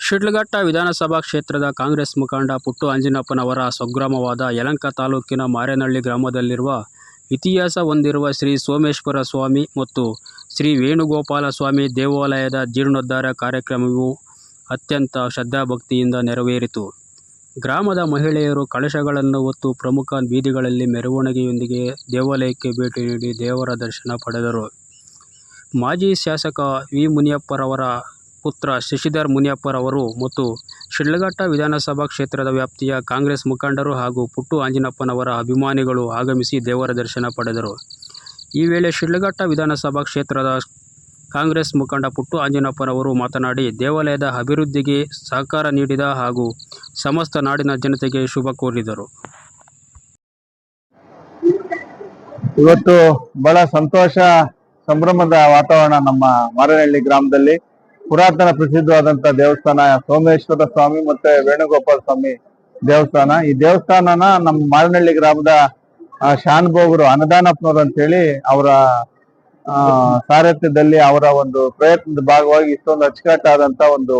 ಶಿಡ್ಲಘಟ್ಟ ವಿಧಾನಸಭಾ ಕ್ಷೇತ್ರದ ಕಾಂಗ್ರೆಸ್ ಮುಖಂಡ ಪುಟ್ಟು ಅಂಜಿನಪ್ಪನವರ ಸ್ವಗ್ರಾಮವಾದ ಯಲಹಂಕ ತಾಲೂಕಿನ ಮಾರೇನಹಳ್ಳಿ ಗ್ರಾಮದಲ್ಲಿರುವ ಇತಿಹಾಸ ಹೊಂದಿರುವ ಶ್ರೀ ಸೋಮೇಶ್ವರ ಸ್ವಾಮಿ ಮತ್ತು ಶ್ರೀ ವೇಣುಗೋಪಾಲ ಸ್ವಾಮಿ ದೇವಾಲಯದ ಜೀರ್ಣೋದ್ಧಾರ ಕಾರ್ಯಕ್ರಮವು ಅತ್ಯಂತ ಶ್ರದ್ಧಾಭಕ್ತಿಯಿಂದ ನೆರವೇರಿತು. ಗ್ರಾಮದ ಮಹಿಳೆಯರು ಕಳಶಗಳನ್ನು ಹೊತ್ತು ಪ್ರಮುಖ ಬೀದಿಗಳಲ್ಲಿ ಮೆರವಣಿಗೆಯೊಂದಿಗೆ ದೇವಾಲಯಕ್ಕೆ ಭೇಟಿ ನೀಡಿ ದೇವರ ದರ್ಶನ ಪಡೆದರು. ಮಾಜಿ ಶಾಸಕ ವಿ. ಮುನಿಯಪ್ಪರವರ ಪುತ್ರ ಶಶಿಧರ್ ಮುನಿಯಪ್ಪರವರು ಮತ್ತು ಶಿಡ್ಲಘಟ್ಟ ವಿಧಾನಸಭಾ ಕ್ಷೇತ್ರದ ವ್ಯಾಪ್ತಿಯ ಕಾಂಗ್ರೆಸ್ ಮುಖಂಡರು ಹಾಗೂ ಪುಟ್ಟು ಅಂಜಿನಪ್ಪನವರ ಅಭಿಮಾನಿಗಳು ಆಗಮಿಸಿ ದೇವರ ದರ್ಶನ ಪಡೆದರು. ಈ ವೇಳೆ ಶಿಡ್ಲಘಟ್ಟ ವಿಧಾನಸಭಾ ಕ್ಷೇತ್ರದ ಕಾಂಗ್ರೆಸ್ ಮುಖಂಡ ಪುಟ್ಟು ಅಂಜಿನಪ್ಪನವರು ಮಾತನಾಡಿ, ದೇವಾಲಯದ ಅಭಿವೃದ್ಧಿಗೆ ಸಹಕಾರ ನೀಡಿದ ಹಾಗೂ ಸಮಸ್ತ ನಾಡಿನ ಜನತೆಗೆ ಶುಭ ಕೋರಿದರು. ಇವತ್ತು ಬಹಳ ಸಂತೋಷ ಸಂಭ್ರಮದ ವಾತಾವರಣ ನಮ್ಮ ಮಾರೇನಹಳ್ಳಿ ಗ್ರಾಮದಲ್ಲಿ. ಪುರಾತನ ಪ್ರಸಿದ್ಧವಾದಂತಹ ದೇವಸ್ಥಾನ ಸೋಮೇಶ್ವರ ಸ್ವಾಮಿ ಮತ್ತೆ ವೇಣುಗೋಪಾಲ ಸ್ವಾಮಿ ದೇವಸ್ಥಾನ. ಈ ದೇವಸ್ಥಾನನ ನಮ್ಮ ಮಾರೇನಹಳ್ಳಿ ಗ್ರಾಮದ ಶಾನುಭೋಗರು ಅನ್ನದಾನಪ್ಪನವರು ಅಂತೇಳಿ ಅವರ ಸಾರಥ್ಯದಲ್ಲಿ ಅವರ ಒಂದು ಪ್ರಯತ್ನದ ಭಾಗವಾಗಿ ಇಷ್ಟೊಂದು ಅಚ್ಚುಕಟ್ಟಾದಂತ ಒಂದು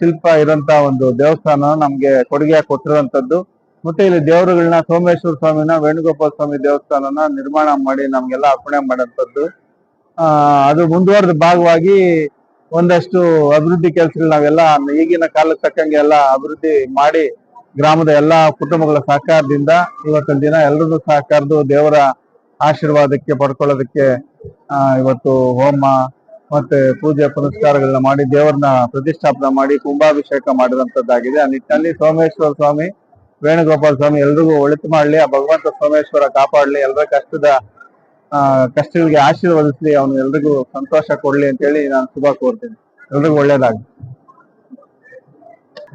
ಶಿಲ್ಪ ಇರೋಂತ ಒಂದು ದೇವಸ್ಥಾನ ನಮ್ಗೆ ಕೊಡುಗೆಯಾಗಿ ಕೊಟ್ಟಿರುವಂತದ್ದು. ಮತ್ತೆ ಇಲ್ಲಿ ದೇವರುಗಳನ್ನ ಸೋಮೇಶ್ವರ ಸ್ವಾಮಿನ ವೇಣುಗೋಪಾಲ ಸ್ವಾಮಿ ದೇವಸ್ಥಾನನ ನಿರ್ಮಾಣ ಮಾಡಿ ನಮ್ಗೆಲ್ಲ ಅರ್ಪಣೆ ಮಾಡೋಂಥದ್ದು. ಅದು ಮುಂದುವರೆದ ಭಾಗವಾಗಿ ಒಂದಷ್ಟು ಅಭಿವೃದ್ಧಿ ಕೆಲಸಗಳು ನಾವೆಲ್ಲ ಈಗಿನ ಕಾಲಕ್ಕೆ ತಕ್ಕಂಗೆ ಎಲ್ಲ ಅಭಿವೃದ್ಧಿ ಮಾಡಿ ಗ್ರಾಮದ ಎಲ್ಲಾ ಕುಟುಂಬಗಳ ಸಹಕಾರದಿಂದ ಇವತ್ತಿನ ದಿನ ಎಲ್ಲರದ್ದು ಸಹಕಾರದ್ದು ದೇವರ ಆಶೀರ್ವಾದಕ್ಕೆ ಪಡ್ಕೊಳ್ಳೋದಕ್ಕೆ ಇವತ್ತು ಹೋಮ ಮತ್ತೆ ಪೂಜೆ ಪುನಸ್ಕಾರಗಳನ್ನ ಮಾಡಿ ದೇವರನ್ನ ಪ್ರತಿಷ್ಠಾಪನೆ ಮಾಡಿ ಕುಂಭಾಭಿಷೇಕ ಮಾಡಿರುವಂತದ್ದಾಗಿದೆ. ಆ ನಿಟ್ಟಿನಲ್ಲಿ ಸೋಮೇಶ್ವರ ಸ್ವಾಮಿ ವೇಣುಗೋಪಾಲ ಸ್ವಾಮಿ ಎಲ್ರಿಗೂ ಒಳಿತು ಮಾಡ್ಲಿ, ಆ ಭಗವಂತ ಸೋಮೇಶ್ವರ ಕಾಪಾಡ್ಲಿ, ಎಲ್ಲರ ಕಷ್ಟಗಳಿಗೆ ಆಶೀರ್ವದಿಸ್ಲಿ, ಅವನು ಎಲ್ರಿಗೂ ಸಂತೋಷ ಕೊಡ್ಲಿ ಅಂತ ಹೇಳಿ ನಾನು ಶುಭ ಕೋರ್ತೀನಿ. ಎಲ್ರಿಗೂ ಒಳ್ಳೇದಾಗ್ಲಿ.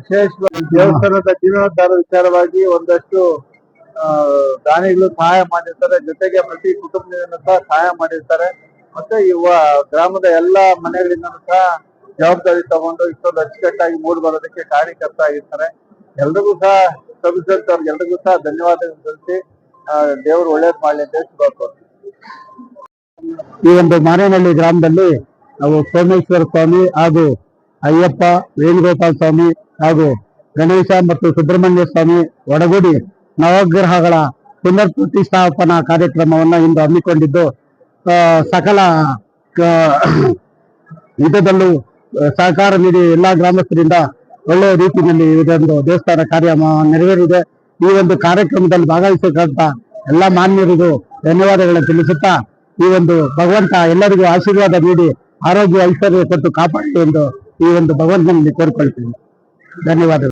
ವಿಶೇಷವಾಗಿ ದೇವಸ್ಥಾನದ ಜೀರ್ಣೋದ್ಧಾರ ವಿಚಾರವಾಗಿ ಒಂದಷ್ಟು ದಾನಿಗಳು ಸಹಾಯ ಮಾಡಿರ್ತಾರೆ, ಜೊತೆಗೆ ಪ್ರತಿ ಕುಟುಂಬದಿಂದ ಸಹ ಸಹಾಯ ಮಾಡಿರ್ತಾರೆ. ಮತ್ತೆ ಗ್ರಾಮದ ಎಲ್ಲಾ ಮನೆಗಳಿಂದ ಸಹ ಜವಾಬ್ದಾರಿ ತಗೊಂಡು ಇಷ್ಟೊಂದು ಅಚ್ಚುಕಟ್ಟಾಗಿ ಮೂಡಿ ಬರೋದಕ್ಕೆ ಕಾರ್ಯಕರ್ತ ಆಗಿರ್ತಾರೆ. ಎಲ್ರಿಗೂ ಸಹ ಎಲ್ರಿಗೂ ಸಹ ಧನ್ಯವಾದಗಳು ತಿಳಿಸಿ ದೇವರು ಒಳ್ಳೇದ್ ಮಾಡ್ಲಿ ಅಂತ ಶುಭ ಕೋರ್ತೀನಿ. ಈ ಒಂದು ಮಾರೇನಹಳ್ಳಿ ಗ್ರಾಮದಲ್ಲಿ ನಾವು ಸೋಮೇಶ್ವರ ಸ್ವಾಮಿ ಹಾಗೂ ಅಯ್ಯಪ್ಪ, ವೇಣುಗೋಪಾಲ ಸ್ವಾಮಿ ಹಾಗೂ ಗಣೇಶ ಮತ್ತು ಸುಬ್ರಹ್ಮಣ್ಯ ಸ್ವಾಮಿ ಒಡಗೂಡಿ ನವಗ್ರಹಗಳ ಪುನರ್ ಪ್ರತಿಷ್ಠಾಪನಾ ಕಾರ್ಯಕ್ರಮವನ್ನ ಇಂದು ಹಮ್ಮಿಕೊಂಡಿದ್ದು, ಸಕಲ ವಿಧದಲ್ಲೂ ಸಹಕಾರ ನೀಡಿ ಎಲ್ಲಾ ಗ್ರಾಮಸ್ಥರಿಂದ ಒಳ್ಳೆಯ ರೀತಿಯಲ್ಲಿ ಇದೊಂದು ದೇವಸ್ಥಾನ ಕಾರ್ಯ ನೆರವೇರಿದೆ. ಈ ಒಂದು ಕಾರ್ಯಕ್ರಮದಲ್ಲಿ ಭಾಗವಹಿಸತಕ್ಕಂತ ಎಲ್ಲ ಮಾನ್ಯರಿಗೂ ಧನ್ಯವಾದಗಳನ್ನು ತಿಳಿಸುತ್ತಾ, ಈ ಒಂದು ಭಗವಂತ ಎಲ್ಲರಿಗೂ ಆಶೀರ್ವಾದ ನೀಡಿ ಆರೋಗ್ಯ ಐಶ್ವರ್ಯ ಕೊಟ್ಟು ಕಾಪಾಡಲಿ ಎಂದು ಈ ಒಂದು ಭಗವಂತನಲ್ಲಿ ಕೋರಿಕೊಳ್ತೀನಿ. ಧನ್ಯವಾದಗಳು.